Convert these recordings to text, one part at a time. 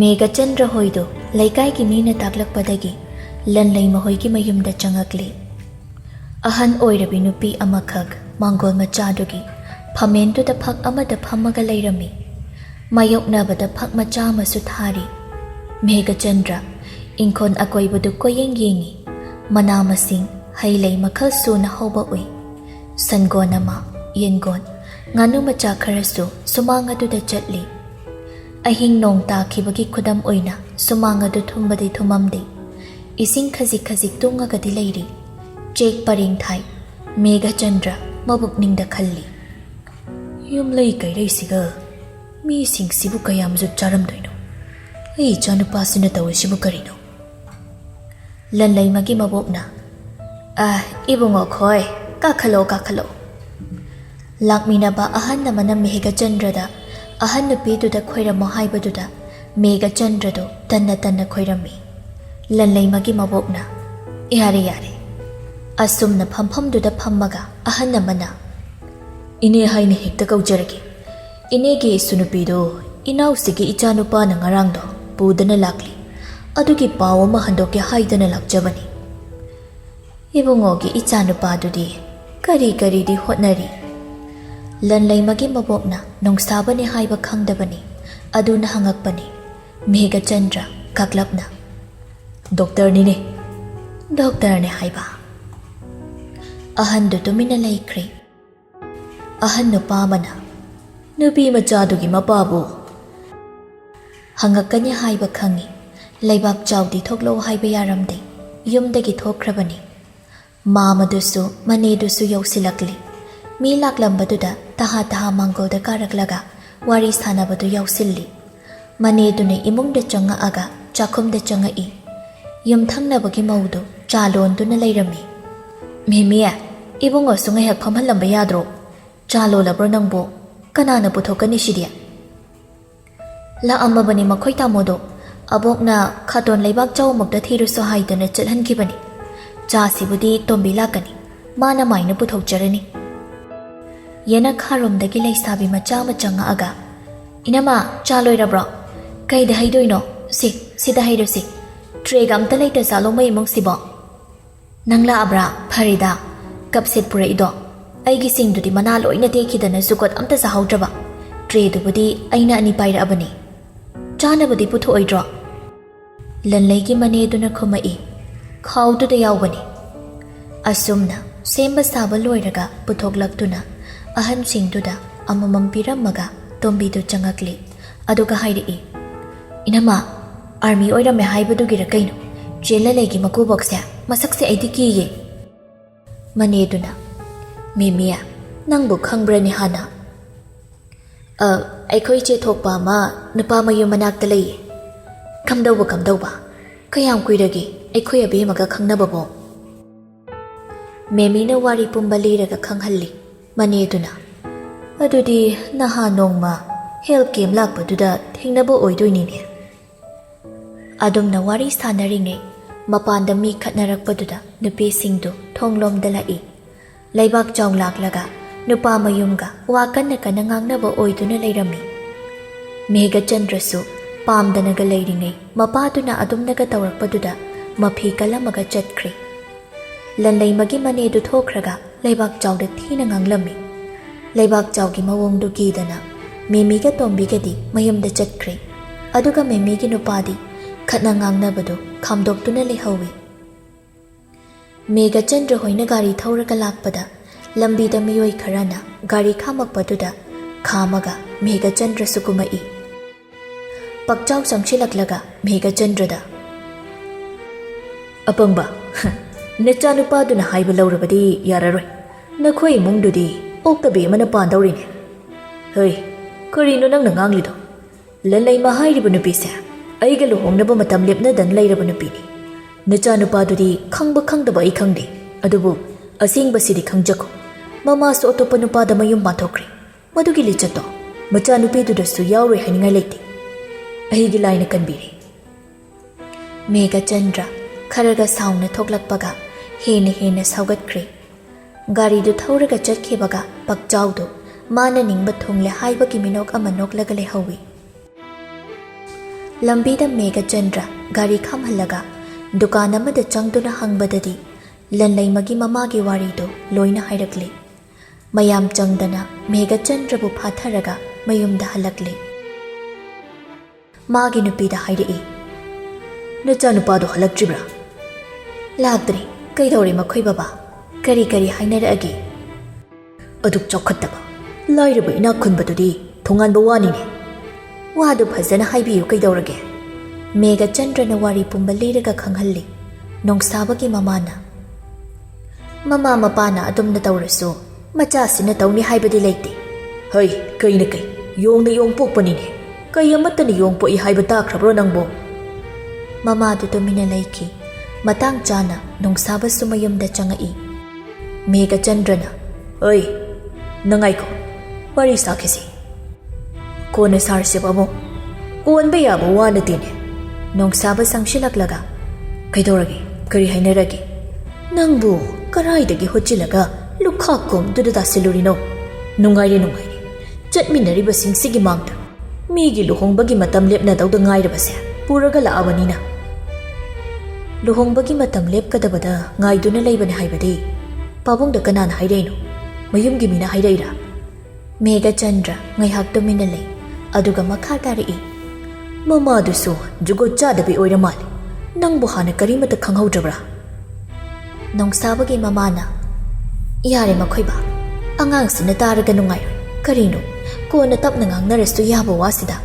Megachandra hoido laikai ki mina taklakpadagi lanlai mahoigi mayumda changakli. Ahan oirabi nupi amakhag mangol machadugi phamenduda phak amada phamaga lairami. Mayoknabada phak macha amasu thari. Megachandra ingkon akoibadu koyeng yengi. Mana masing hailai makhal suna hauba ui. Sangon ama yengon nganu macha kharasu sumangaduda chatli. Ahing nong takibagi khudam oina sumangadu thumbadi thumamdi. Ising khazik khazik tungagadi lairi. Jake paring thai Megachandra mabuk ningda khalli. Yum lai kairai siga mi sing sibu kayam zu charam doino. Ei chanu pasina taw sibu karino. Lanlai magi mabokna. Ibungo khoi kakhalo. Lakmina ba ahan namana Megachandra da ahan nupidu da khoiramo haibaduda Megachandra do tanna khoirami. Lanlai magi mabokna. Yare. Asumna phamduda phammaga ahan namana. Ine haine hekta kaujaragi. Ine gi sunupido inau sigi ichanupa na ngarangdo pudana lakli. Adugi pawa mahandoke haidana lakjabani. Ibungo gi ichanupa dudi kari di hotnari. Lanlai magi mabokna nongsabani haiba khangdabani. Aduna hangakpani. Megachandra kaklapna. Doctor nine. Doctor ne haiba. Ahan do tumina laikri. Ahan nupa mana. Nupi machadugi mapabu. Hangakanya haiba khangi. Laibak chawdi thoklo haiba yaramde. Yumdagi thokrabani. Mamadusu manedusu yausilakli. Mi laklambaduda taha mangolda karaklaga wari sanabadu yausilli. Manedune imungda changa aga chakumda changa I. Yumthangnabagi maudu chalonduna lairami. Mimiya, ibungo sungay hagpamhalamba yadro. Chalo labro nangbo, kanana puthokani sidiya. La amma bani makoy tamodo, abok na khaton laibak chaw magda thiru so haidana chalhan kibani. Chasi budi tombi lakani, mana maina puthokjarani. Yena kharom dagi laisabi macha machanga aga. Inama chaloy rabro, kayda haidoy no, sida haido sik. Tregam talay ta salong may mong sibo. Nangla abra Farida kapsit pura ido aigi singdudi manalo ina tekidana zukot amta sa hawdraba tredu budi aina ani paira abani chana budi putho oidro lanlai gi mane duna khumai khawdu da yawbani asumna semba saba loiraga puthoklaktuna ahan singduda amamam pirammaga tombi du changakli aduga hairi inama army oirame haibadugira kaino jela legi makubokse masakse aidiki ye maneduna mimiya nangbu khangbrani hana aikhoi che thokpa ma nupa mayum manakta lei kamdauba kayam kuiragi aikhoi abe maga khangnababo memina wari pumbaliraga khanghalli maneduna adudi naha nongma health game lakpaduda thingnabo oidoinine adumna wari sanaringe mapanda mi khatnarakpaduda nupi singdu thonglomda lai laibak chawng laklaga nupa mayumga wa kanna ngangnaba oiduna leirami Megachandra su pamdanaga leiringai mapaduna adumnaga tawrakpaduda mafi kalamaga chatkri lanlai magi manedu thokraga laibak chawda thina nganglami laibak chawgi mawongdu gidana memiga tombigadi mayumda chatkri aduga memigi nupadi khatna ngangnabadu khamdoktuna lehawi Megachandra hoina gari thauraga lakpada lambida miyoi kharana gari khamakpaduda khamaga Megachandra sukumai pakchaw samsilaklaga Megachandra da apangba nachanupaduna haiba laurabadi yararoi nakhoi mungdudi oktabe mana pandawrine hei karino nangna nganglido lanlai ma hairibu nupise aiga luhongnaba matam lepna dan lairaba nupini nachanupadudi khangba khangdaba ai khangde adubu asingba sidi khangjako mama su otopa nupada mayum pathokre madugi lichato machanupiduda su yauroi haningai leite aigi laina kanbiri Megachandra kharaga sauna thoklakpaga hena saugatkre gari du thauraga chatkebaga pakchawdu mana ningba thongle haibagi minok ama noklaga lehawi Lambida Megachandra gari khamhallaga dukan amada changduna hangbadadi lanlaimagi mamagi warido loina hairakle. Mayam changdana Megachandra bu phatharaga mayumda halakle. Magi nupida hairei. Nachanupado halaktribra. Lagdri kaidore makhoi baba. Kari kari hainaragi. Aduk chokhattaba. Lairaba ina khunbadudi thonganba wanine. Wadu phajana haibiyu kaidorage. Megachandra na wari pumba liraga khanghalli. Nongsabagi mamana. Mama mapana adumna tawrasu. Machasina tawni haibadi leite. Hai, kaina kai. Yongna yong pokpanine. Kai amatani yong po ihaiba takrabro nangbo. Mama du tumina laiki. Matang chana nongsaba sumayumda changai. Megachandra na. Hai, nangai ko. Wari sakisi. Kona sarse babo. Kuan ba yabo wana tine. Nongsaba sangshilaglaga. Kaidoragi, kari hainaragi. Nangbu, karaidagi hochilaga. Lukhakom dudada silurino. Nungairi. Chatminari basing sige mangda. Migi luhongbagi matam lepna dawda ngaira base. Puraga laabanina. Luhongbagi matam lepkadabada ngaiduna laibane haibadi. Pabongda kanana haireino. Mayumgi mina haireira. Megachandra ngaihak tumina lay. Aduga makha tarii. Mama dusu jugot chadabi oira mali. Nang buhana karimata khanghaudabra. Nongsabagi mamana. Yare makhoi ba. Angang sina taraga nungairo. Karino. Kona tapna ngangnarastu yaba wasida.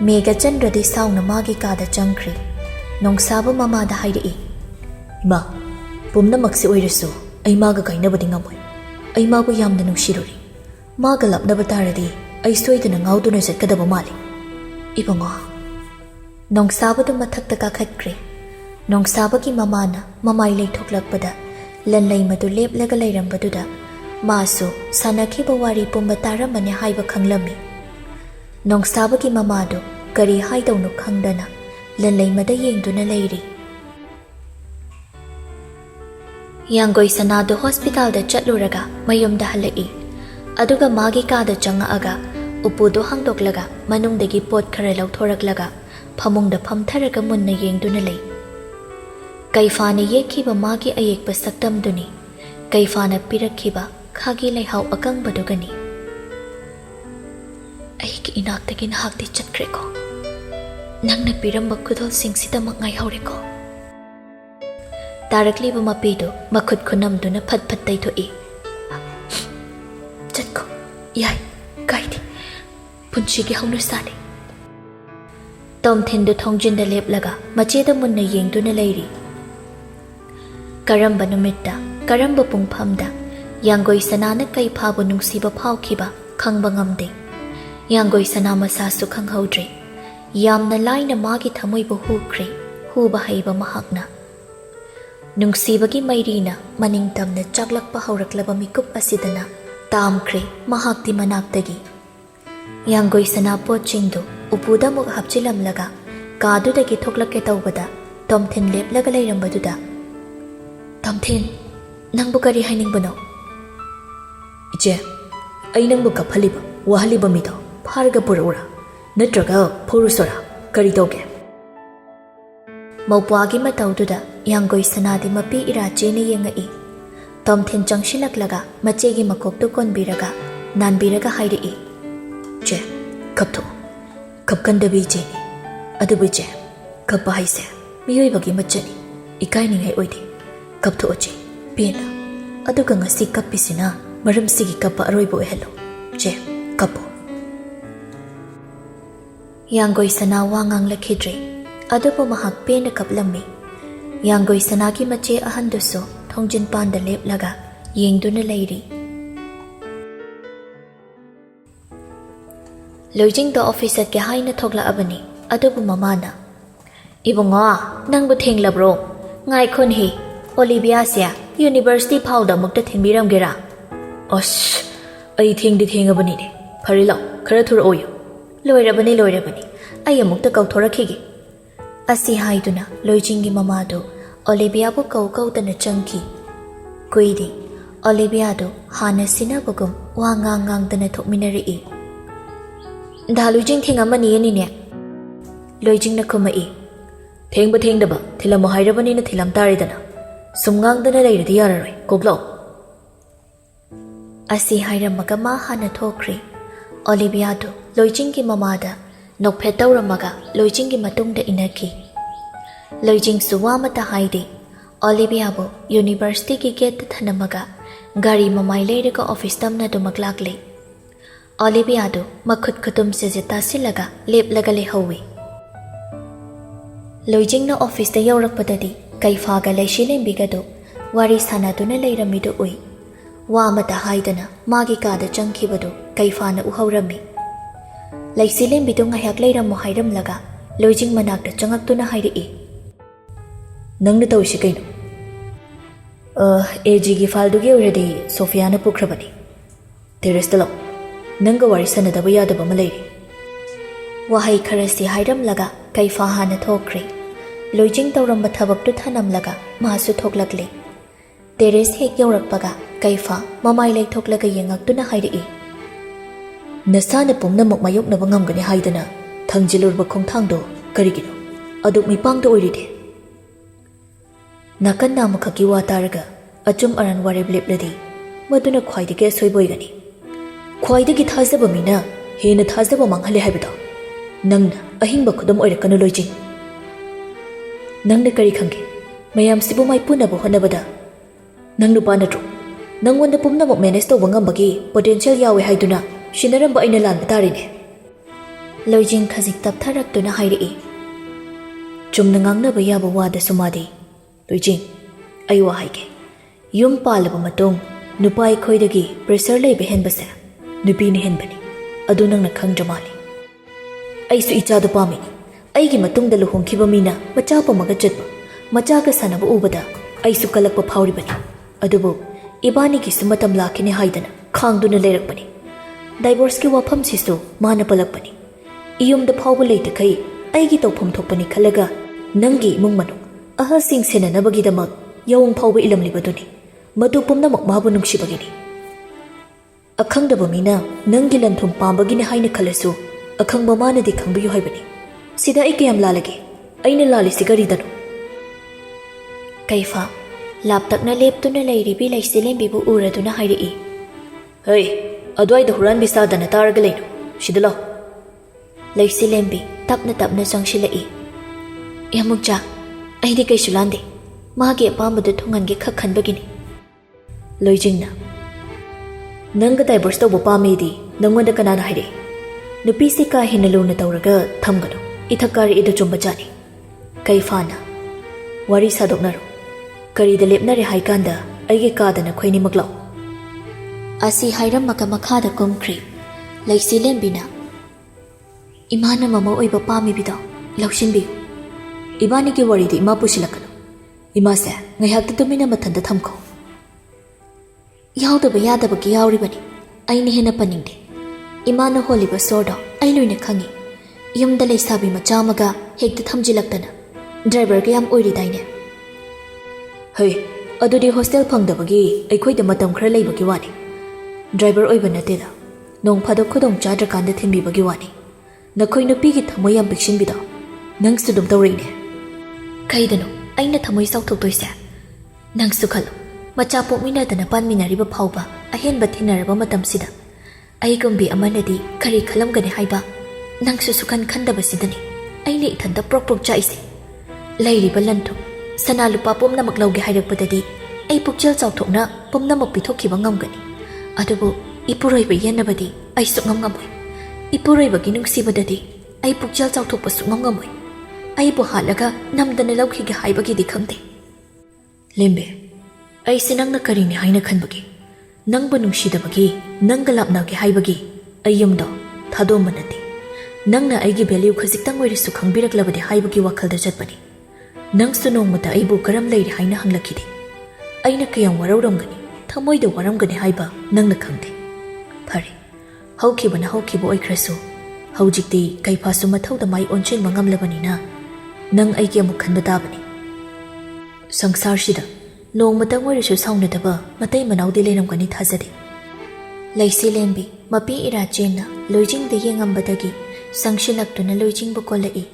Megachandra di sauna magi kada changkri. Nongsaba mama da hairei. Ima, pumna maksi oirasu. Ay maga kainabadi ngamoy. Ay mago yamna nungshiruri. Maga lapnaba taradi. Ay soydana ngauduna jatkadaba mali. Ibango. Nongsaba du mathakta kakhatkri. Nongsaba ki mamana mamay laythoklakpada. Lanlay madu leplaga layrambaduda. Maso sanakhiba wari pumba taramane haiba khanglami. Nongsaba ki mamado kari haidawnu khangdana. Lanlay mada yengduna layri. Yanggoi sanado hospital da chatluraga mayumda halai. Aduga magi kada changaaga upudo hangdoklaga manungdagi pot khara lauthoraklaga phamungda phamtharaga munna yengduna lay. Kaifana yekhiba magi ayekpa saktamduni kaifana pirakhiba khagi laihau akangbadugani. Aiki inaktagi nahakti chatkreko. Nangna piramba khudol singsidamak ngaihoreko. Tarakliba mapido makhut khunamduna phat phat taithoi. Chatko yai kaidi punchigi haunu sani. Tom thindu thongjinda leplaga macheda munna yengduna layri. Karamba numitta karamba pungphamda yanggoi sanana kai phabu nungsiba phawkhiba khangba ngamde. Yanggoi sana masasu khanghaudre. Yamna laina magi thamoibu hukre huba haiba mahakna. Nungsibagi mairina maningtamna chaklakpa hauraklaba mikup asidana tamkre mahakti manaktagi. Yanggoi sana pochingdo upuda muk hapchilamlaga kadudagi thoklakke tawbada tomthin leplaga layrambaduda. Tomthin, nangbu kari hainingbano? Iche, ay nangbu kaphaliba wahaliba mido pharga puraura natraga phurusora kari tawge. Mawpwagi matawduda yanggoi sanadi mapi irachene yengai. Tomthin changshilak machegi makokto konbiraga nanbiraga hairei. Che, kapto. Kapkandabi jeni. Adubu che, kappa haise. Miyoibagi machani. Ikainingai oide. Kapto oche. Pena. Aduga ngasi kappisina maramsigi kappa aroibo ehelo. Che, kappo. Yanggoi sana wangang lakhidre. Adubu mahak pena kaplammi. Yanggoi sanaki mache ahanduso thongjin panda leplaga yengduna layri. Loijing do office at ke haina thogla abani adubu mamana. Ibunga nangbu thenglabro ngai khun hi Olivia sia university phawda mukta thingbiram gera. Osh ai thengdi thengabani de pharilo khara thura oyo. Loirabani ai amukta kauthorakhigi. Asi haiduna loijingi mamado Olivia bu kau tana changki. Kuidi Olivia do hana sinabugum wangang tana thokminari. Dalu jing thingamani ne. Loijingna khumai. Thengba thengdaba thilamu hairabanina thilam taridana. Sumngangdana leiradi yararoi koklo. Asi hairamaga ma hana thokri. Olivia do Loijingi mamada nokphet tawramaga Loijingi matungda inaki. Loijing suwamata haidi. Olivia bo university ki gate thanamaga gari mamai leiraga office tamna do maglakle. Olivia do makhut khutum se jeta silaga leplaga lehawi. Loijingna office da yaurakpadadi kaifaga leishilembbiga do wari sanaduna leiramidu ui. Wamata haidana magi kada changkhibadu kaifana uhaurami. Leishilembbidu ngahyak leiramu hairamlaga Loijing manakta changaktuna hairi. Nangna tawisi kaino? AG gi file dugi already Sofia na pukrabani. Terrace dalo. Nanga wari sanadaba yadaba malairi. Wahai kharasi hairamlaga kaifa hana thokri. Loijing tawramba thabaktu thanamlaga masu thoklakle. Terrace hek yaurakpaga kaifa mamai lai thoklaga yengaktuna hairi. Nasana pumnamok mayoknaba ngamgani haidana thangjilurba khongthangdo karigino aduk mipangda oiride. Nakan namakaki wa taraga achum aran wareb lepladi maduna khwaidagi soiboigani. Khwaidagi thazaba mina hena thazaba manghale haibado. Nangna ahingba khudam oirakanu Loijing. Nangna kari khange mayam sibu mai punaba honabada. Nang nupa natro. Nangwanda pumnamok manage tawba ngambagi potential yawe haiduna shinaramba aina lanba tarine. Loijing khajik taptharakduna hairi. Chumna ngangnaba yaba wada sumadi. Loijing, ai wa haige. Yum palaba matung nupa ikhoidagi pressure leiba henbase nupi ni henbani. Adu nangna khangdra mali. Ai su ichadu pamini. Aigi matungda luhongkhiba mina macha pamaga chatba macha ka sanaba ubada ai su kalakpa phawribani. Adubu ibani ki sumatam lakhine haidana khangduna leirakpani. Divorce ki wafam sisu mana palakpani. Iyumda phawba leita kai aigi tawpham thokpani khalaga nangi imung manu ahal sing senanabagi damak yawung phawba ilamlibaduni madu pumnamak mabu nungsibagini. Akhangdaba mina nangi lanthum pambagini haina khalasu akhangba manadi khangbiyu haibani. Sida ai kayam lalage aina lalisi garidanu. Kaifa laptakna leptuna leiribi leishilembbibu uraduna hairi. Hey, adwaida huran bisadana taraga leino shidalo. Leishilembbi tapna tapna changshilai. Yamukcha aidi kaisu lande magi apambadu thungange khak khanbagini. Loijingna nanga divorce tawba pamedi nangonda kanana hairi. Nupisi ka hina luna tawraga thamganu ithakari idu chumba jani. Kaifana wari sadoknaru karida lepnare haikanda aige kadana khoini maglaw. Asi hairamaka makhada kumkri leishilembina imana mama oiba pamibido laushinbi. Ibani ki waridi ima pusilakano. Ima se ngayakta tumina mathanda thamko. Yaudaba yadaba ki yauribani aini hena paningde. Imana holiba sordo ai loina khangi. Yumda leisabi machamaga hekta thamjilaktana driver ga yam oiridaine. Hey, adudi hostel phangdabagi aikhoida matam khara leibagi wani. Driver oiba nateda nong phadok khodong chadrakanda thimbibagi wani. Nakhoi nupigi thamoi yam biksinbido nang sudum tawreine. Kaidano aina thamoi sauthoktoise nang sukhalo macha pokminadana panminariba phawba ahenba thinaraba matamsida ai gumbi amanadi kari khalamgani haiba nang su sukhan khandaba sidani aine ithanda prok prok chaise leiriba lantu sana lupa pomna maklauge hairakpadadi ai pukchel chawthokna pomna mak pithokhiba ngamgani adubu ipuroiba yenabadi ai sukngam ngamoi ipuroiba gi nungsibadadi ai pukchel chawthokpa sukngam ngamoi ai bu halaga namdana laukhige haibagi di khangde. Lembe ai sinangna karini haina khanbagi nangba nungsidabagi nangga lapnage haibagi ai yumdo thadoma nati nangna aigi value khajiktang oirisu khangbiraklabadi haibagi wakhalda chatbani. Nangsu nongmata aibu karam leiri haina hanglakide aina kayam warauramgani thamoida waramgani haiba nangna khangde. Phare haukibana haukibo oikhrasu haujikti kaifasu mathauda mai onchen mangamlabanina nang aigi amuk khanba tabani. Sangsar sida nongmatang oirisu saunadaba matai manaudi leiramgani thajade. Leishilembbi mapi ira chenna Loijing de yengambadagi sangshilakduna Loijing bu kolai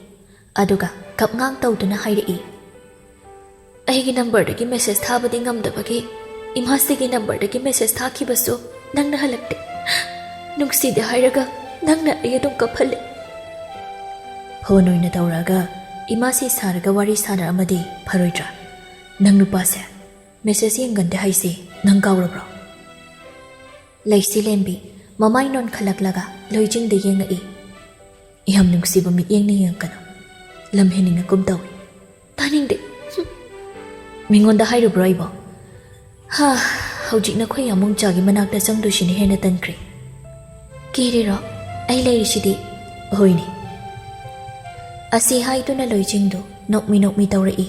ꯑꯗꯨꯒ ꯀꯞꯉꯥꯡ ꯇꯧꯗꯨꯅ ꯍꯥꯏꯔꯛꯏ, ꯑꯩꯒꯤ ꯅꯝꯕꯔꯗꯒꯤ message ꯊꯥꯕꯗꯤ ꯉꯝꯗꯕꯒꯤ ꯏꯃꯥꯁꯤꯒꯤ ꯅꯝꯕꯔꯗꯒꯤ message ꯊꯥꯈꯤꯕꯁꯨ ꯅꯪꯅ ꯍꯜꯂꯛꯇꯦ. ꯅꯨꯡꯁꯤꯗꯦ ꯍꯥꯏꯔꯒ ꯅꯪꯅ ꯑꯩ ꯑꯗꯨꯝ ꯀꯞꯍꯜꯂꯦ. ꯐꯣꯟ ꯑꯣꯏꯅ ꯇꯧꯔꯒ ꯏꯃꯥꯁꯤ ꯁꯥꯔꯒ ꯋꯥꯔꯤ ꯁꯥꯟꯅꯔꯝꯃꯗꯤ ꯐꯔꯣꯏꯗ꯭ꯔꯥ? ꯅꯪ ꯅꯨꯄꯥꯁꯦ ꯃꯦꯁꯦꯖ ꯌꯦꯡꯒꯟꯗꯦ ꯍꯥꯏꯁꯤ ꯅꯪ ꯀꯥꯎꯔꯕ꯭ꯔꯣ? ꯂꯩꯁꯤ ꯂꯦꯝꯕꯤ ꯃꯃꯥꯏ ꯅꯣꯟꯈꯠꯂꯛꯂꯒ ꯂꯣꯏꯖꯤꯡꯗ ꯌꯦꯡꯉꯛꯏ. ꯌꯥꯝ ꯅꯨꯡꯁꯤꯕ ꯃꯤꯠꯌꯦꯡꯅ ꯌꯦꯡꯉꯛꯀꯅꯨ. ꯂꯝ ꯍꯦꯟꯅꯤꯡꯉꯛꯀꯨꯝ ꯇꯧꯏ. ꯇꯥꯅꯤꯡꯗꯦ. ꯃꯤꯉꯣꯟꯗ ꯍꯥꯏꯔꯨꯕ꯭ꯔꯣ ꯑꯩꯕꯣ? ꯍꯧꯖꯤꯛ ꯅꯈꯣꯏ ꯌꯥꯃꯨꯡꯆꯥꯒꯤ ꯃꯅꯥꯛꯇ ꯆꯪꯗꯣꯏꯁꯤꯅ ꯍꯦꯟꯅ ꯇꯟꯈ꯭ꯔꯦ. ꯀꯤꯔꯤꯔꯣ? ꯑꯩ ꯂꯩꯔꯤꯁꯤꯗꯤ. ꯍꯣꯏꯅꯦ. ꯑꯁꯤ ꯍꯥꯏꯗꯨꯅ ꯂꯣꯏꯖꯤꯡꯗꯨ ꯅꯣꯛꯃꯤ ꯅꯣꯛꯃꯤ ꯇꯧꯔꯛꯏ.